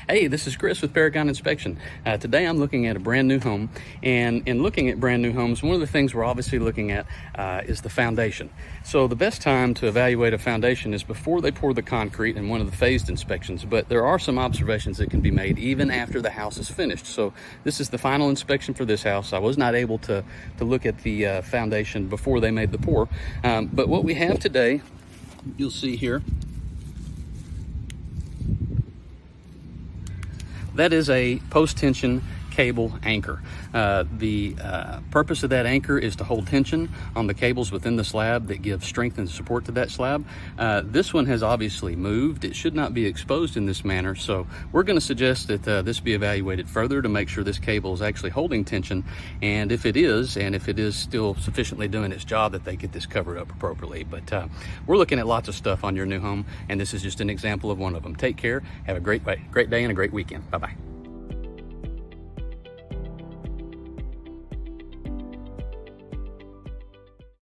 Hey, this is Chris with Paragon Inspection. Today I'm looking at a brand new home, and in looking at brand new homes, one of the things we're obviously looking at is the foundation. So the best time to evaluate a foundation is before they pour the concrete in one of the phased inspections, but there are some observations that can be made even after the house is finished. So this is the final inspection for this house. I was not able to look at the foundation before they made the pour, but what we have today, you'll see here, that is a post-tension cable anchor. The purpose of that anchor is to hold tension on the cables within the slab that give strength and support to that slab. This one has obviously moved. It should not be exposed in this manner, so we're going to suggest that this be evaluated further to make sure this cable is actually holding tension, and if it is still sufficiently doing its job, that they get this covered up appropriately. But we're looking at lots of stuff on your new home, and this is just an example of one of them. Take care, have a great day and a great weekend. Bye-bye.